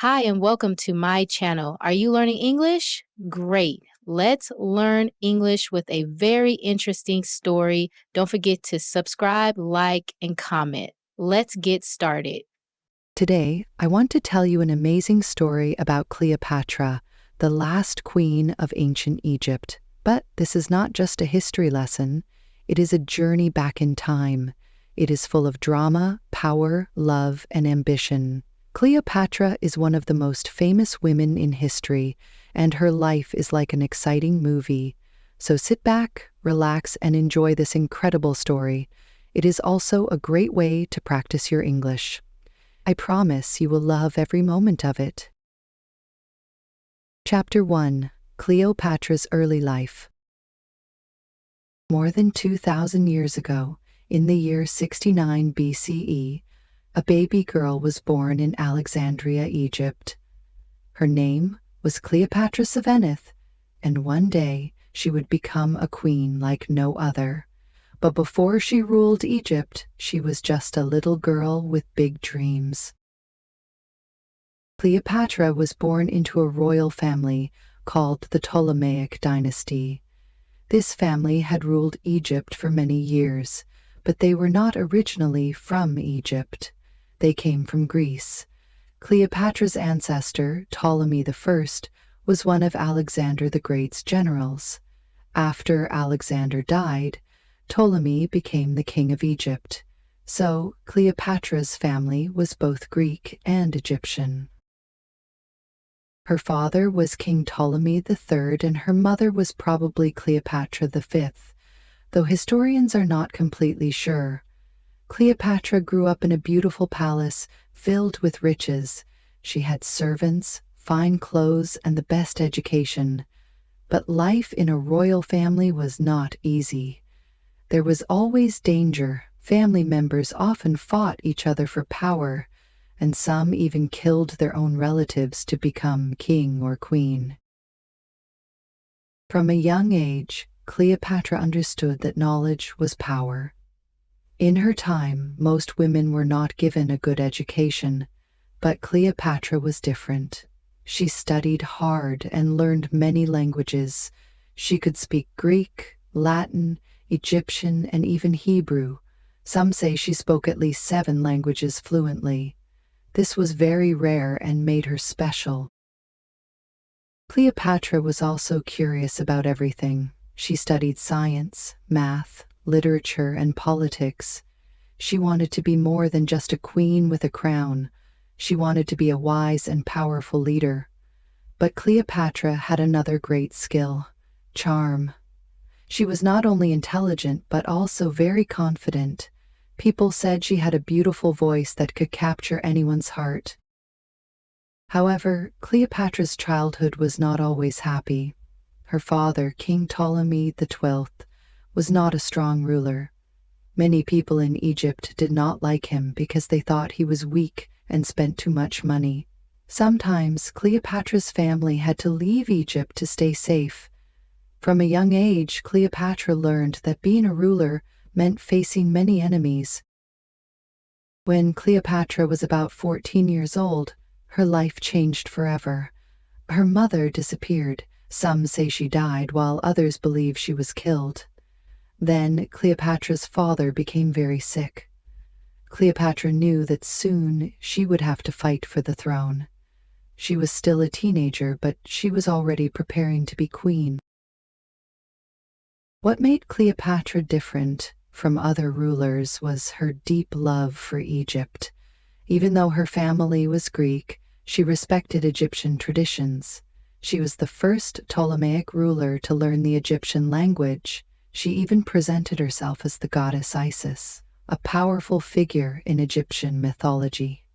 Hi, and welcome to my channel. Are you learning English? Great. Let's learn English with a very interesting story. Don't forget to subscribe, like, and comment. Let's get started. Today, I want to tell you an amazing story about Cleopatra, the last queen of ancient Egypt. But this is not just a history lesson, it is a journey back in time. It is full of drama, power, love, and ambition. Cleopatra is one of the most famous women in history, and her life is like an exciting movie. So sit back, relax, and enjoy this incredible story. It is also a great way to practice your English. I promise you will love every moment of it. Chapter 1. Cleopatra's Early Life. More than 2,000 years ago, in the year 69 BCE, a baby girl was born in Alexandria, Egypt. Her name was Cleopatra Saveneth, and one day she would become a queen like no other. But before she ruled Egypt, she was just a little girl with big dreams. Cleopatra was born into a royal family called the Ptolemaic dynasty. This family had ruled Egypt for many years, but they were not originally from Egypt. They came from Greece. Cleopatra's ancestor, Ptolemy I, was one of Alexander the Great's generals. After Alexander died, Ptolemy became the king of Egypt. So Cleopatra's family was both Greek and Egyptian. Her father was King Ptolemy III, and her mother was probably Cleopatra V, though historians are not completely sure. Cleopatra grew up in a beautiful palace filled with riches. She had servants, fine clothes, and the best education. But life in a royal family was not easy. There was always danger. Family members often fought each other for power, and some even killed their own relatives to become king or queen. From a young age, Cleopatra understood that knowledge was power. In her time, most women were not given a good education, but Cleopatra was different. She studied hard and learned many languages. She could speak Greek, Latin, Egyptian, and even Hebrew. Some say she spoke at least 7 languages fluently. This was very rare and made her special. Cleopatra was also curious about everything. She studied science, math, literature, and politics. She wanted to be more than just a queen with a crown. She wanted to be a wise and powerful leader. But Cleopatra had another great skill: charm. She was not only intelligent but also very confident. People said she had a beautiful voice that could capture anyone's heart. However, Cleopatra's childhood was not always happy. Her father, King Ptolemy XII, was not a strong ruler. Many people in Egypt did not like him because they thought he was weak and spent too much money. Sometimes Cleopatra's family had to leave Egypt to stay safe. From a young age, Cleopatra learned that being a ruler meant facing many enemies. When Cleopatra was about 14 years old, her life changed forever. Her mother disappeared. Some say she died, while others believe she was killed. Then Cleopatra's father became very sick. Cleopatra knew that soon she would have to fight for the throne. She was still a teenager, but she was already preparing to be queen. What made Cleopatra different from other rulers was her deep love for Egypt. Even though her family was Greek, she respected Egyptian traditions. She was the first Ptolemaic ruler to learn the Egyptian language. She even presented herself as the goddess Isis, a powerful figure in Egyptian mythology.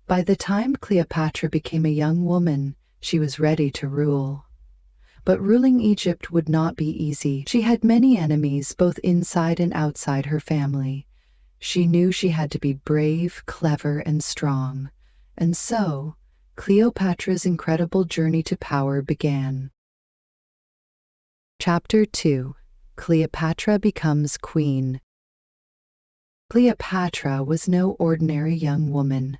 By the time Cleopatra became a young woman, she was ready to rule. But ruling Egypt would not be easy. She had many enemies, both inside and outside her family. She knew she had to be brave, clever, and strong. And so, Cleopatra's incredible journey to power began. Chapter 2. Cleopatra becomes queen. Cleopatra was no ordinary young woman.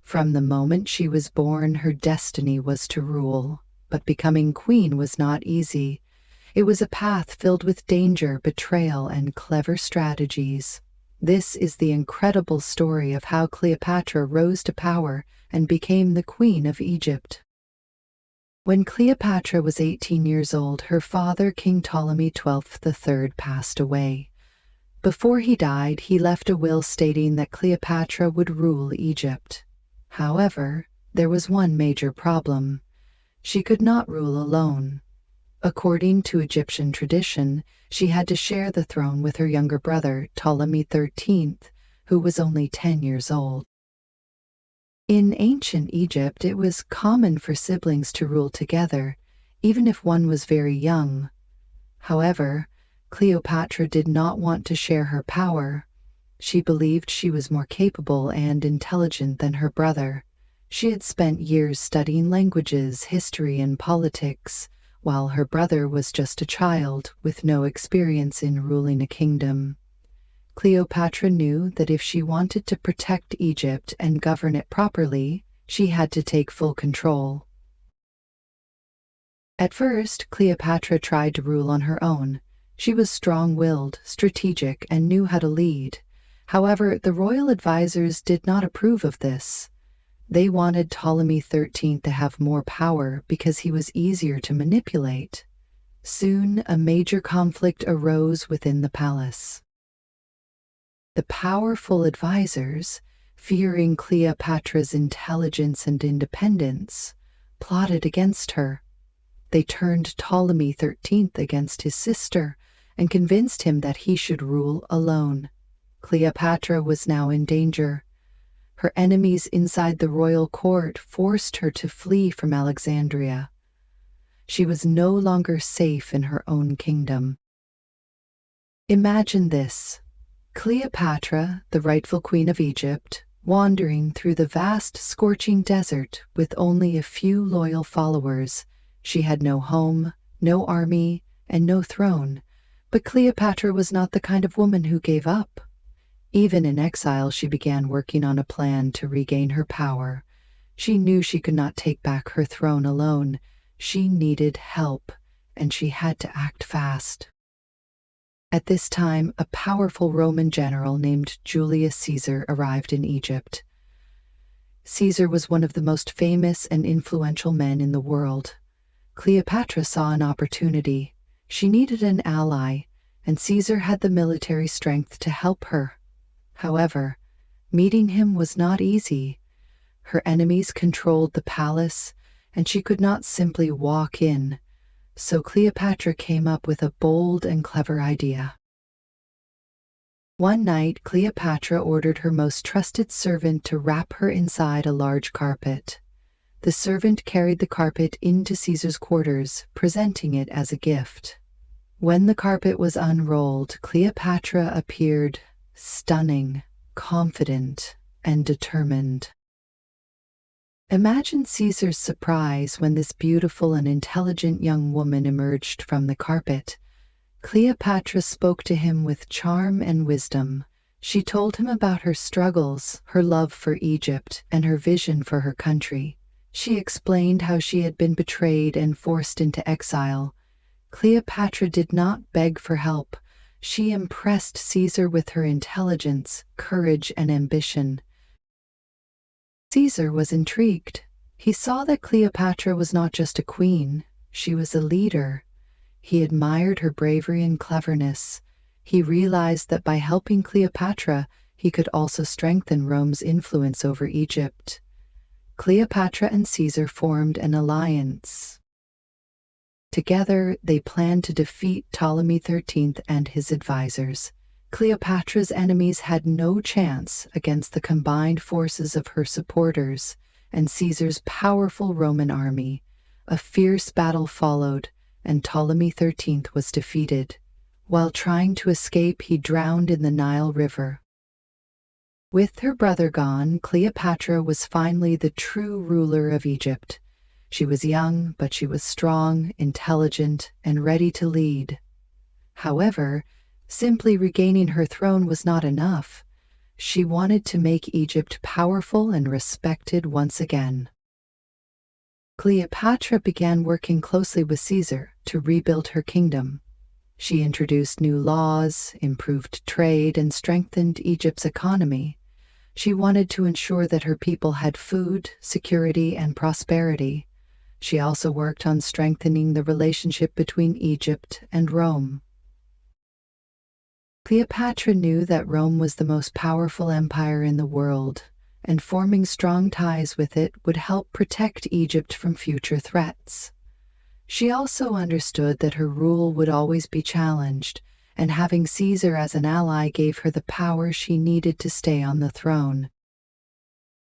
From the moment she was born, her destiny was to rule. But becoming queen was not easy. It was a path filled with danger, betrayal, and clever strategies. This is the incredible story of how Cleopatra rose to power and became the Queen of Egypt. When Cleopatra was 18 years old, her father, King Ptolemy XII III, passed away. Before he died, he left a will stating that Cleopatra would rule Egypt. However, there was one major problem. She could not rule alone. According to Egyptian tradition, she had to share the throne with her younger brother, Ptolemy XIII, who was only 10 years old. In ancient Egypt, it was common for siblings to rule together, even if one was very young. However, Cleopatra did not want to share her power. She believed she was more capable and intelligent than her brother. She had spent years studying languages, history, and politics, while her brother was just a child with no experience in ruling a kingdom. Cleopatra knew that if she wanted to protect Egypt and govern it properly, she had to take full control. At first, Cleopatra tried to rule on her own. She was strong-willed, strategic, and knew how to lead. However, the royal advisors did not approve of this. They wanted Ptolemy XIII to have more power because he was easier to manipulate. Soon, a major conflict arose within the palace. The powerful advisors, fearing Cleopatra's intelligence and independence, plotted against her. They turned Ptolemy XIII against his sister and convinced him that he should rule alone. Cleopatra was now in danger. Her enemies inside the royal court forced her to flee from Alexandria. She was no longer safe in her own kingdom. Imagine this: Cleopatra, the rightful queen of Egypt, wandering through the vast, scorching desert with only a few loyal followers. She had no home, no army, and no throne. But Cleopatra was not the kind of woman who gave up. Even in exile, she began working on a plan to regain her power. She knew she could not take back her throne alone. She needed help, and she had to act fast. At this time, a powerful Roman general named Julius Caesar arrived in Egypt. Caesar was one of the most famous and influential men in the world. Cleopatra saw an opportunity. She needed an ally, and Caesar had the military strength to help her. However, meeting him was not easy. Her enemies controlled the palace, and she could not simply walk in. So Cleopatra came up with a bold and clever idea. One night, Cleopatra ordered her most trusted servant to wrap her inside a large carpet. The servant carried the carpet into Caesar's quarters, presenting it as a gift. When the carpet was unrolled, Cleopatra appeared stunning, confident, and determined. Imagine Caesar's surprise when this beautiful and intelligent young woman emerged from the carpet. Cleopatra spoke to him with charm and wisdom. She told him about her struggles, her love for Egypt, and her vision for her country. She explained how she had been betrayed and forced into exile. Cleopatra did not beg for help. She impressed Caesar with her intelligence, courage, and ambition. Caesar was intrigued. He saw that Cleopatra was not just a queen, she was a leader. He admired her bravery and cleverness. He realized that by helping Cleopatra, he could also strengthen Rome's influence over Egypt. Cleopatra and Caesar formed an alliance. Together, they planned to defeat Ptolemy XIII and his advisors. Cleopatra's enemies had no chance against the combined forces of her supporters and Caesar's powerful Roman army. A fierce battle followed, and Ptolemy XIII was defeated. While trying to escape, he drowned in the Nile River. With her brother gone, Cleopatra was finally the true ruler of Egypt. She was young, but she was strong, intelligent, and ready to lead. However, simply regaining her throne was not enough. She wanted to make Egypt powerful and respected once again. Cleopatra began working closely with Caesar to rebuild her kingdom. She introduced new laws, improved trade, and strengthened Egypt's economy. She wanted to ensure that her people had food, security, and prosperity. She also worked on strengthening the relationship between Egypt and Rome. Cleopatra knew that Rome was the most powerful empire in the world, and forming strong ties with it would help protect Egypt from future threats. She also understood that her rule would always be challenged, and having Caesar as an ally gave her the power she needed to stay on the throne.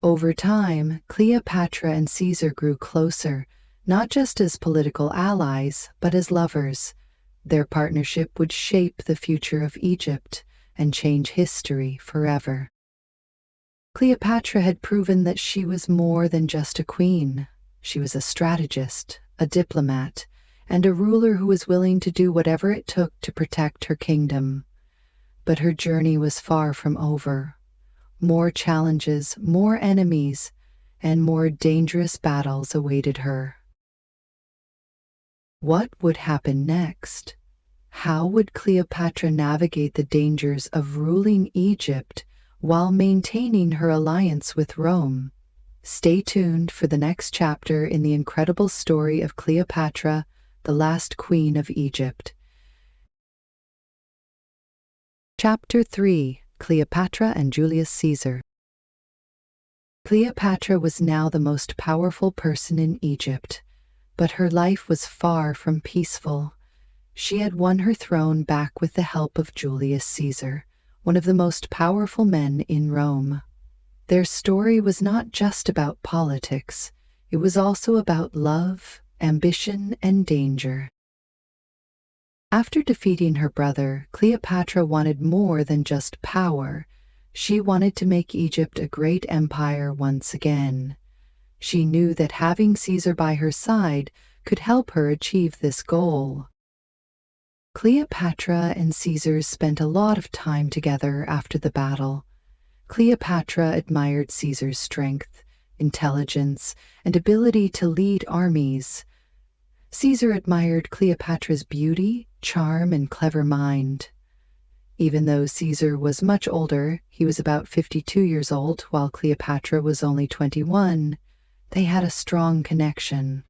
Over time, Cleopatra and Caesar grew closer, not just as political allies, but as lovers. Their partnership would shape the future of Egypt and change history forever. Cleopatra had proven that she was more than just a queen. She was a strategist, a diplomat, and a ruler who was willing to do whatever it took to protect her kingdom. But her journey was far from over. More challenges, more enemies, and more dangerous battles awaited her. What would happen next? How would Cleopatra navigate the dangers of ruling Egypt while maintaining her alliance with Rome? Stay tuned for the next chapter in the incredible story of Cleopatra, the last queen of Egypt. Chapter 3: Cleopatra and Julius Caesar. Cleopatra was now the most powerful person in Egypt, but her life was far from peaceful. She had won her throne back with the help of Julius Caesar, one of the most powerful men in Rome. Their story was not just about politics, it was also about love, ambition, and danger. After defeating her brother, Cleopatra wanted more than just power. She wanted to make Egypt a great empire once again. She knew that having Caesar by her side could help her achieve this goal. Cleopatra and Caesar spent a lot of time together after the battle. Cleopatra admired Caesar's strength, intelligence, and ability to lead armies. Caesar admired Cleopatra's beauty, charm, and clever mind. Even though Caesar was much older, he was about 52 years old, while Cleopatra was only 21, they had a strong connection.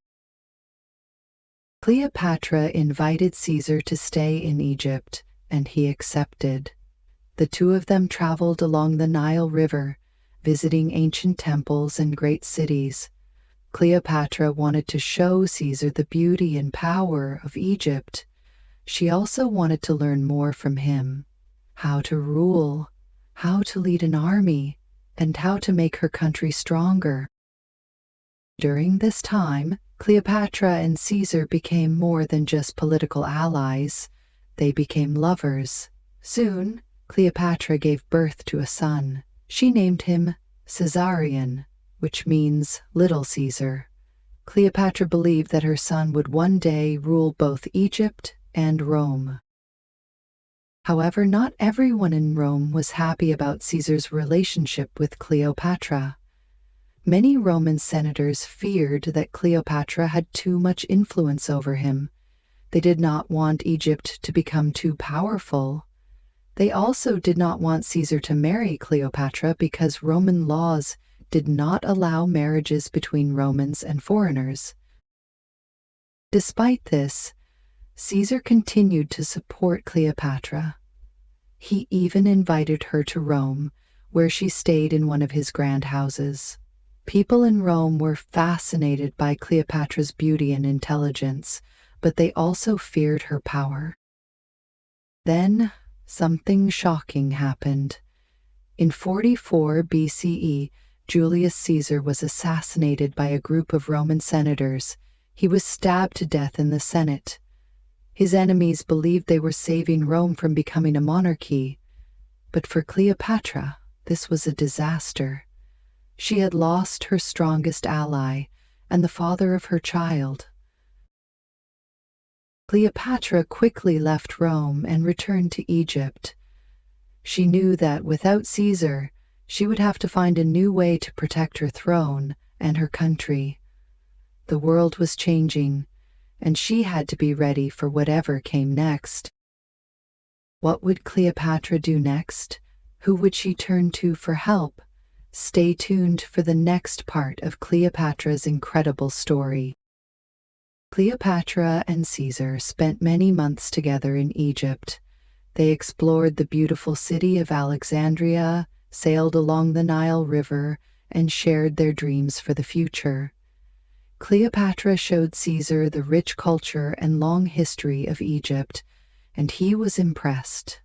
Cleopatra invited Caesar to stay in Egypt, and he accepted. The two of them traveled along the Nile River, visiting ancient temples and great cities. Cleopatra wanted to show Caesar the beauty and power of Egypt. She also wanted to learn more from him: how to rule, how to lead an army, and how to make her country stronger. During this time, Cleopatra and Caesar became more than just political allies. They became lovers. Soon, Cleopatra gave birth to a son. She named him Caesarion, which means Little Caesar. Cleopatra believed that her son would one day rule both Egypt and Rome. However, not everyone in Rome was happy about Caesar's relationship with Cleopatra. Many Roman senators feared that Cleopatra had too much influence over him. They did not want Egypt to become too powerful. They also did not want Caesar to marry Cleopatra because Roman laws did not allow marriages between Romans and foreigners. Despite this, Caesar continued to support Cleopatra. He even invited her to Rome, where she stayed in one of his grand houses. People in Rome were fascinated by Cleopatra's beauty and intelligence, but they also feared her power. Then, something shocking happened. In 44 BCE, Julius Caesar was assassinated by a group of Roman senators. He was stabbed to death in the Senate. His enemies believed they were saving Rome from becoming a monarchy. But for Cleopatra, this was a disaster. She had lost her strongest ally and the father of her child. Cleopatra quickly left Rome and returned to Egypt. She knew that without Caesar, she would have to find a new way to protect her throne and her country. The world was changing, and she had to be ready for whatever came next. What would Cleopatra do next? Who would she turn to for help? Stay tuned for the next part of Cleopatra's incredible story. Cleopatra and Caesar spent many months together in Egypt. They explored the beautiful city of Alexandria, sailed along the Nile River, and shared their dreams for the future. Cleopatra showed Caesar the rich culture and long history of Egypt, and he was impressed.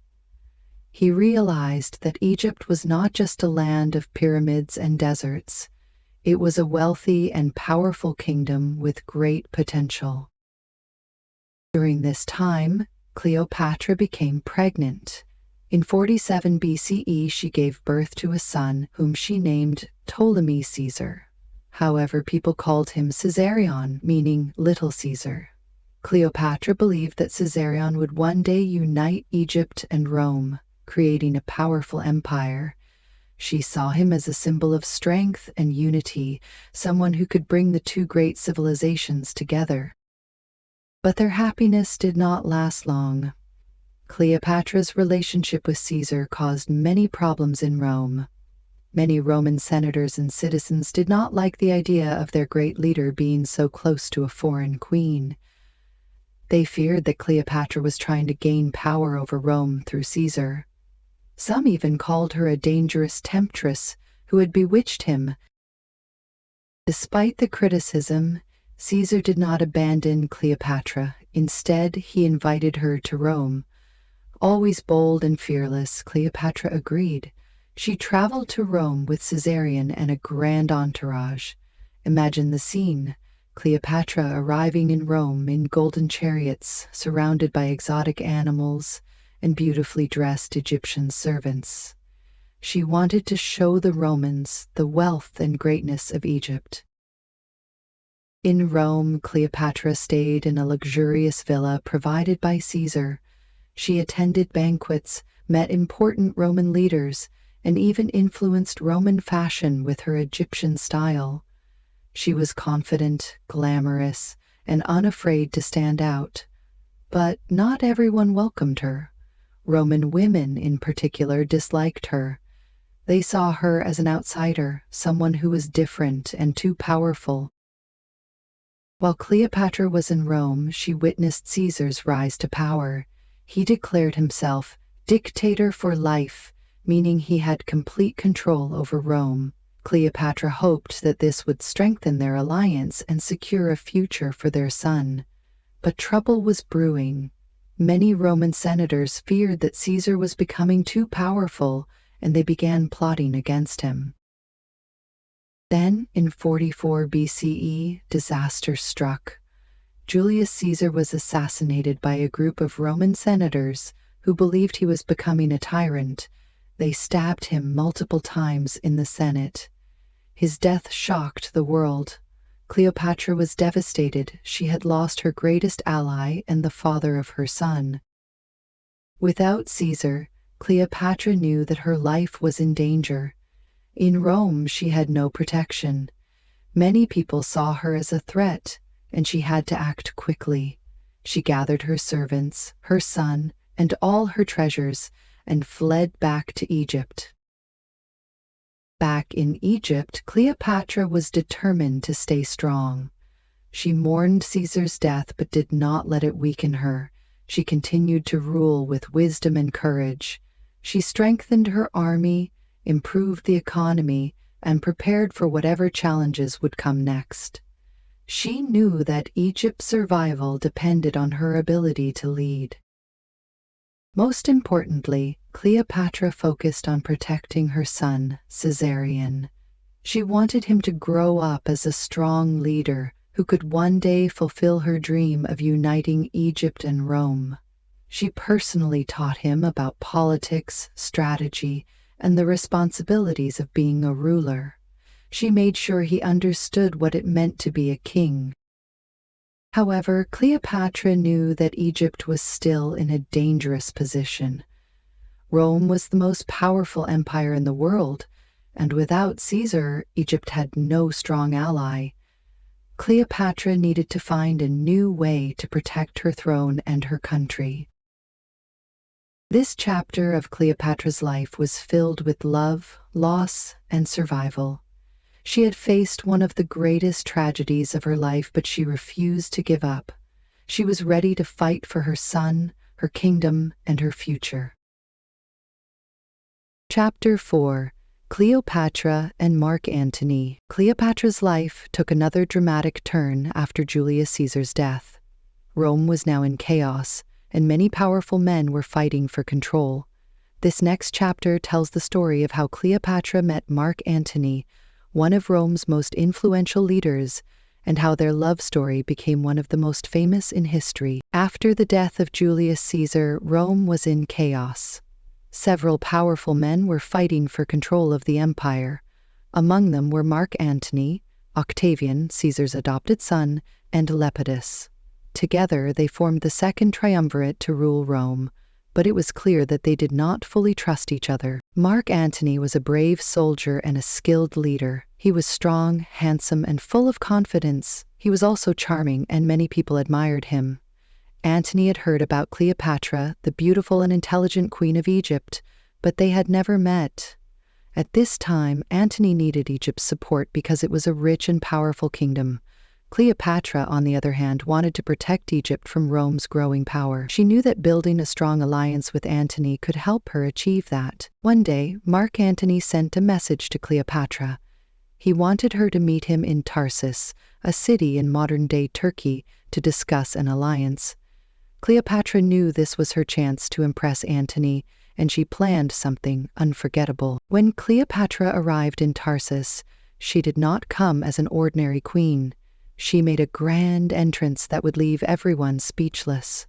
He realized that Egypt was not just a land of pyramids and deserts. It was a wealthy and powerful kingdom with great potential. During this time, Cleopatra became pregnant. In 47 BCE, she gave birth to a son whom she named Ptolemy Caesar. However, people called him Caesarion, meaning Little Caesar. Cleopatra believed that Caesarion would one day unite Egypt and Rome, creating a powerful empire. She saw him as a symbol of strength and unity, someone who could bring the two great civilizations together. But their happiness did not last long. Cleopatra's relationship with Caesar caused many problems in Rome. Many Roman senators and citizens did not like the idea of their great leader being so close to a foreign queen. They feared that Cleopatra was trying to gain power over Rome through Caesar. Some even called her a dangerous temptress who had bewitched him. Despite the criticism, Caesar did not abandon Cleopatra. Instead, he invited her to Rome. Always bold and fearless, Cleopatra agreed. She traveled to Rome with Caesarion and a grand entourage. Imagine the scene: Cleopatra arriving in Rome in golden chariots, surrounded by exotic animals and beautifully dressed Egyptian servants. She wanted to show the Romans the wealth and greatness of Egypt. In Rome, Cleopatra stayed in a luxurious villa provided by Caesar. She attended banquets, met important Roman leaders, and even influenced Roman fashion with her Egyptian style. She was confident, glamorous, and unafraid to stand out. But not everyone welcomed her. Roman women, in particular, disliked her. They saw her as an outsider, someone who was different and too powerful. While Cleopatra was in Rome, she witnessed Caesar's rise to power. He declared himself dictator for life, meaning he had complete control over Rome. Cleopatra hoped that this would strengthen their alliance and secure a future for their son. But trouble was brewing. Many Roman senators feared that Caesar was becoming too powerful, and they began plotting against him. Then, in 44 BCE, disaster struck. Julius Caesar was assassinated by a group of Roman senators who believed he was becoming a tyrant. They stabbed him multiple times in the Senate. His death shocked the world. Cleopatra was devastated. She had lost her greatest ally and the father of her son. Without Caesar, Cleopatra knew that her life was in danger. In Rome, she had no protection. Many people saw her as a threat, and she had to act quickly. She gathered her servants, her son, and all her treasures, and fled back to Egypt. Back in Egypt, Cleopatra was determined to stay strong. She mourned Caesar's death but did not let it weaken her. She continued to rule with wisdom and courage. She strengthened her army, improved the economy, and prepared for whatever challenges would come next. She knew that Egypt's survival depended on her ability to lead. Most importantly, Cleopatra focused on protecting her son, Caesarion. She wanted him to grow up as a strong leader who could one day fulfill her dream of uniting Egypt and Rome. She personally taught him about politics, strategy, and the responsibilities of being a ruler. She made sure he understood what it meant to be a king. However, Cleopatra knew that Egypt was still in a dangerous position. Rome was the most powerful empire in the world, and without Caesar, Egypt had no strong ally. Cleopatra needed to find a new way to protect her throne and her country. This chapter of Cleopatra's life was filled with love, loss, and survival. She had faced one of the greatest tragedies of her life, but she refused to give up. She was ready to fight for her son, her kingdom, and her future. Chapter 4: Cleopatra and Mark Antony. Cleopatra's life took another dramatic turn after Julius Caesar's death. Rome was now in chaos, and many powerful men were fighting for control. This next chapter tells the story of how Cleopatra met Mark Antony, one of Rome's most influential leaders, and how their love story became one of the most famous in history. After the death of Julius Caesar, Rome was in chaos. Several powerful men were fighting for control of the empire. Among them were Mark Antony, Octavian, Caesar's adopted son, and Lepidus. Together, they formed the second triumvirate to rule Rome, but it was clear that they did not fully trust each other. Mark Antony was a brave soldier and a skilled leader. He was strong, handsome, and full of confidence. He was also charming, and many people admired him. Antony had heard about Cleopatra, the beautiful and intelligent queen of Egypt, but they had never met. At this time, Antony needed Egypt's support because it was a rich and powerful kingdom. Cleopatra, on the other hand, wanted to protect Egypt from Rome's growing power. She knew that building a strong alliance with Antony could help her achieve that. One day, Mark Antony sent a message to Cleopatra. He wanted her to meet him in Tarsus, a city in modern-day Turkey, to discuss an alliance. Cleopatra knew this was her chance to impress Antony, and she planned something unforgettable. When Cleopatra arrived in Tarsus, she did not come as an ordinary queen. She made a grand entrance that would leave everyone speechless.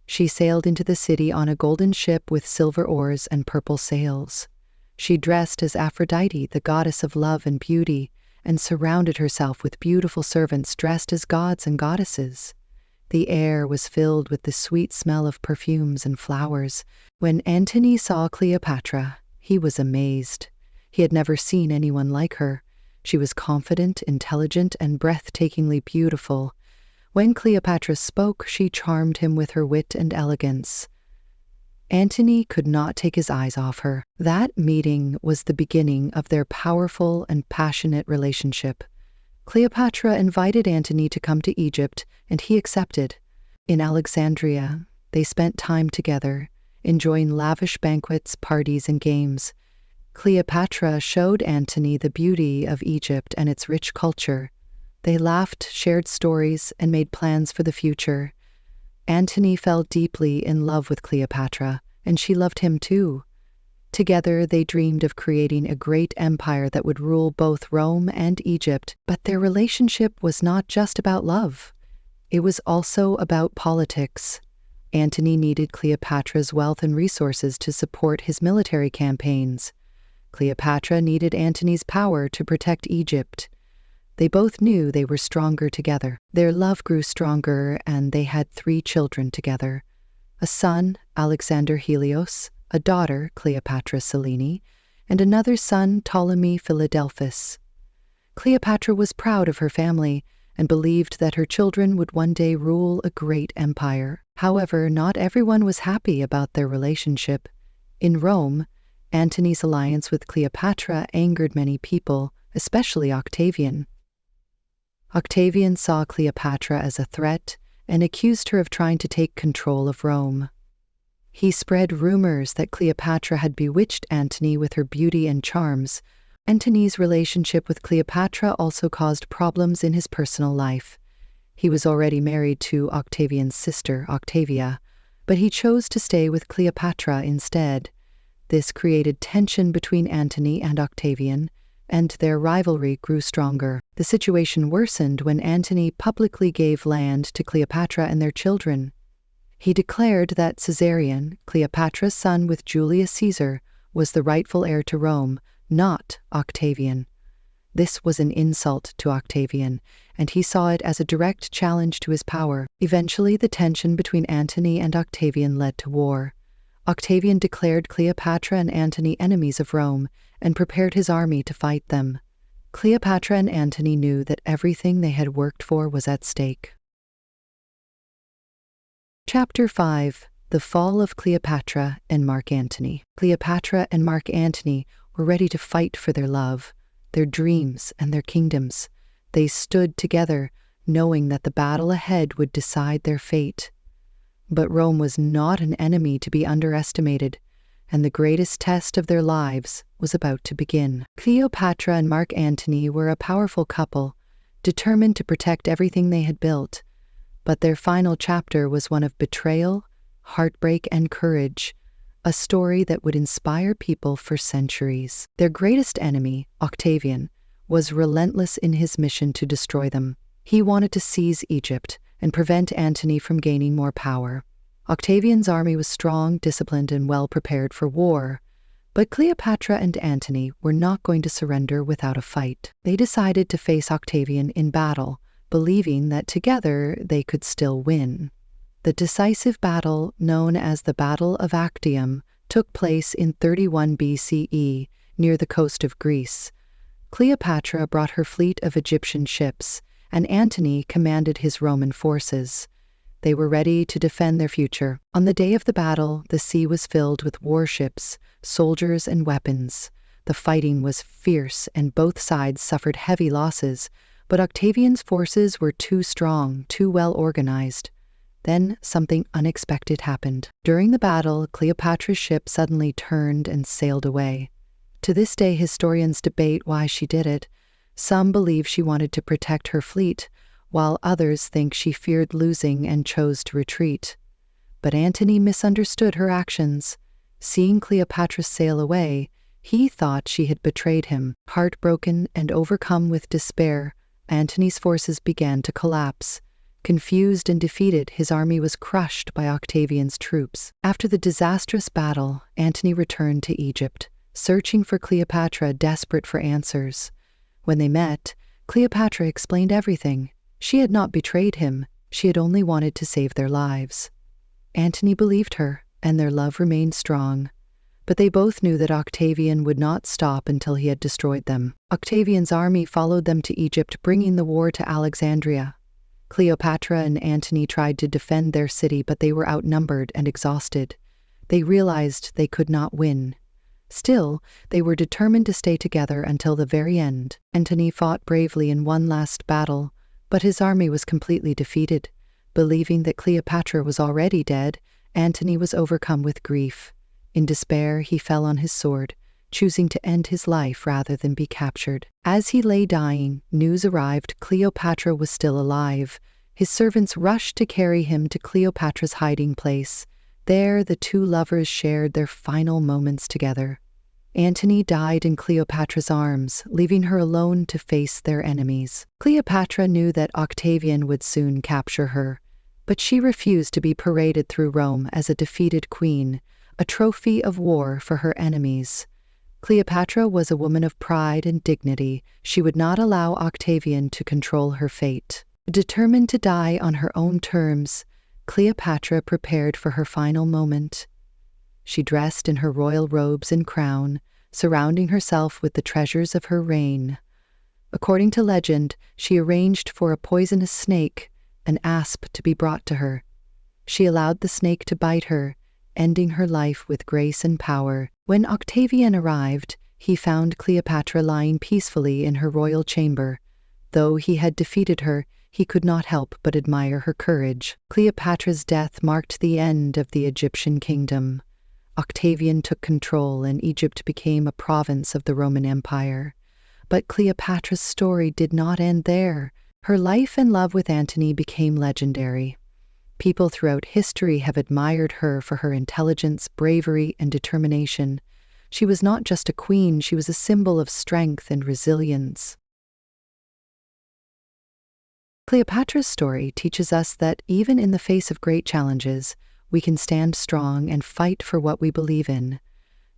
She sailed into the city on a golden ship with silver oars and purple sails. She dressed as Aphrodite, the goddess of love and beauty, and surrounded herself with beautiful servants dressed as gods and goddesses. The air was filled with the sweet smell of perfumes and flowers. When Antony saw Cleopatra, he was amazed. He had never seen anyone like her. She was confident, intelligent, and breathtakingly beautiful. When Cleopatra spoke, she charmed him with her wit and elegance. Antony could not take his eyes off her. That meeting was the beginning of their powerful and passionate relationship. Cleopatra invited Antony to come to Egypt, and he accepted. In Alexandria, they spent time together, enjoying lavish banquets, parties, and games. Cleopatra showed Antony the beauty of Egypt and its rich culture. They laughed, shared stories, and made plans for the future. Antony fell deeply in love with Cleopatra, and she loved him too. Together, they dreamed of creating a great empire that would rule both Rome and Egypt, but their relationship was not just about love. It was also about politics. Antony needed Cleopatra's wealth and resources to support his military campaigns. Cleopatra needed Antony's power to protect Egypt. They both knew they were stronger together. Their love grew stronger, and they had 3 children together: a son, Alexander Helios, a daughter, Cleopatra Selene, and another son, Ptolemy Philadelphus. Cleopatra was proud of her family and believed that her children would one day rule a great empire. However, not everyone was happy about their relationship. In Rome, Antony's alliance with Cleopatra angered many people, especially Octavian. Octavian saw Cleopatra as a threat and accused her of trying to take control of Rome. He spread rumors that Cleopatra had bewitched Antony with her beauty and charms. Antony's relationship with Cleopatra also caused problems in his personal life. He was already married to Octavian's sister, Octavia, but he chose to stay with Cleopatra instead. This created tension between Antony and Octavian, and their rivalry grew stronger. The situation worsened when Antony publicly gave land to Cleopatra and their children. He declared that Caesarion, Cleopatra's son with Julius Caesar, was the rightful heir to Rome, not Octavian. This was an insult to Octavian, and he saw it as a direct challenge to his power. Eventually, the tension between Antony and Octavian led to war. Octavian declared Cleopatra and Antony enemies of Rome and prepared his army to fight them. Cleopatra and Antony knew that everything they had worked for was at stake. Chapter 5: The Fall of Cleopatra and Mark Antony. Cleopatra and Mark Antony were ready to fight for their love, their dreams, and their kingdoms. They stood together, knowing that the battle ahead would decide their fate. But Rome was not an enemy to be underestimated, and the greatest test of their lives was about to begin. Cleopatra and Mark Antony were a powerful couple, determined to protect everything they had built. But their final chapter was one of betrayal, heartbreak, and courage, a story that would inspire people for centuries. Their greatest enemy, Octavian, was relentless in his mission to destroy them. He wanted to seize Egypt and prevent Antony from gaining more power. Octavian's army was strong, disciplined, and well prepared for war, but Cleopatra and Antony were not going to surrender without a fight. They decided to face Octavian in battle, believing that together they could still win. The decisive battle, known as the Battle of Actium, took place in 31 BCE near the coast of Greece. Cleopatra brought her fleet of Egyptian ships, and Antony commanded his Roman forces. They were ready to defend their future. On the day of the battle, the sea was filled with warships, soldiers, and weapons. The fighting was fierce, and both sides suffered heavy losses, but Octavian's forces were too strong, too well organized. Then something unexpected happened. During the battle, Cleopatra's ship suddenly turned and sailed away. To this day, historians debate why she did it. Some believe she wanted to protect her fleet, while others think she feared losing and chose to retreat. But Antony misunderstood her actions. Seeing Cleopatra sail away, he thought she had betrayed him. Heartbroken and overcome with despair, Antony's forces began to collapse. Confused and defeated, his army was crushed by Octavian's troops. After the disastrous battle, Antony returned to Egypt, searching for Cleopatra, desperate for answers. When they met, Cleopatra explained everything. She had not betrayed him, she had only wanted to save their lives. Antony believed her, and their love remained strong. But they both knew that Octavian would not stop until he had destroyed them. Octavian's army followed them to Egypt, bringing the war to Alexandria. Cleopatra and Antony tried to defend their city, but they were outnumbered and exhausted. They realized they could not win. Still, they were determined to stay together until the very end. Antony fought bravely in one last battle, but his army was completely defeated. Believing that Cleopatra was already dead, Antony was overcome with grief. In despair, he fell on his sword, choosing to end his life rather than be captured. As he lay dying, news arrived Cleopatra was still alive. His servants rushed to carry him to Cleopatra's hiding place. There, the two lovers shared their final moments together. Antony died in Cleopatra's arms, leaving her alone to face their enemies. Cleopatra knew that Octavian would soon capture her, but she refused to be paraded through Rome as a defeated queen, a trophy of war for her enemies. Cleopatra was a woman of pride and dignity. She would not allow Octavian to control her fate. Determined to die on her own terms, Cleopatra prepared for her final moment. She dressed in her royal robes and crown, surrounding herself with the treasures of her reign. According to legend, she arranged for a poisonous snake, an asp, to be brought to her. She allowed the snake to bite her, ending her life with grace and power. When Octavian arrived, he found Cleopatra lying peacefully in her royal chamber. Though he had defeated her, he could not help but admire her courage. Cleopatra's death marked the end of the Egyptian kingdom. Octavian took control, and Egypt became a province of the Roman Empire. But Cleopatra's story did not end there. Her life and love with Antony became legendary. People throughout history have admired her for her intelligence, bravery, and determination. She was not just a queen, she was a symbol of strength and resilience. Cleopatra's story teaches us that even in the face of great challenges, we can stand strong and fight for what we believe in.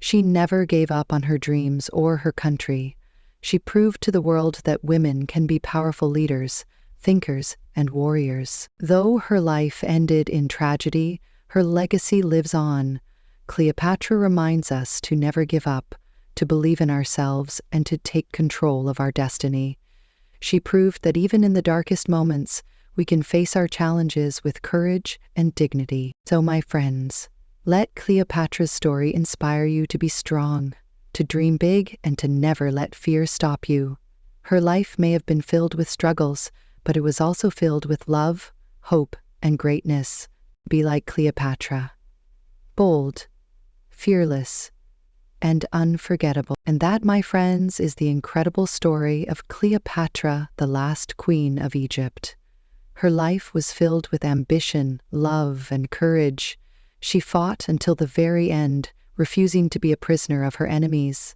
She never gave up on her dreams or her country. She proved to the world that women can be powerful leaders, thinkers, and warriors. Though her life ended in tragedy, her legacy lives on. Cleopatra reminds us to never give up, to believe in ourselves, and to take control of our destiny. She proved that even in the darkest moments, we can face our challenges with courage and dignity. So, my friends, let Cleopatra's story inspire you to be strong, to dream big, and to never let fear stop you. Her life may have been filled with struggles, but it was also filled with love, hope, and greatness. Be like Cleopatra. Bold, fearless, and unforgettable. And that, my friends, is the incredible story of Cleopatra, the last queen of Egypt. Her life was filled with ambition, love, and courage. She fought until the very end, refusing to be a prisoner of her enemies.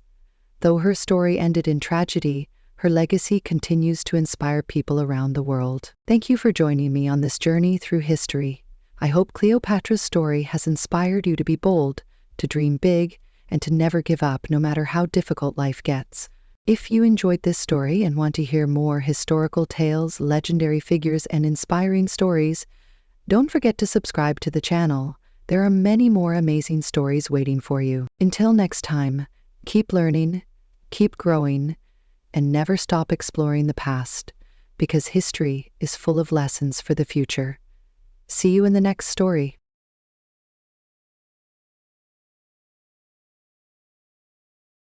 Though her story ended in tragedy, her legacy continues to inspire people around the world. Thank you for joining me on this journey through history. I hope Cleopatra's story has inspired you to be bold, to dream big, and to never give up no matter how difficult life gets. If you enjoyed this story and want to hear more historical tales, legendary figures, and inspiring stories, don't forget to subscribe to the channel. There are many more amazing stories waiting for you. Until next time, keep learning, keep growing, and never stop exploring the past, because history is full of lessons for the future. See you in the next story.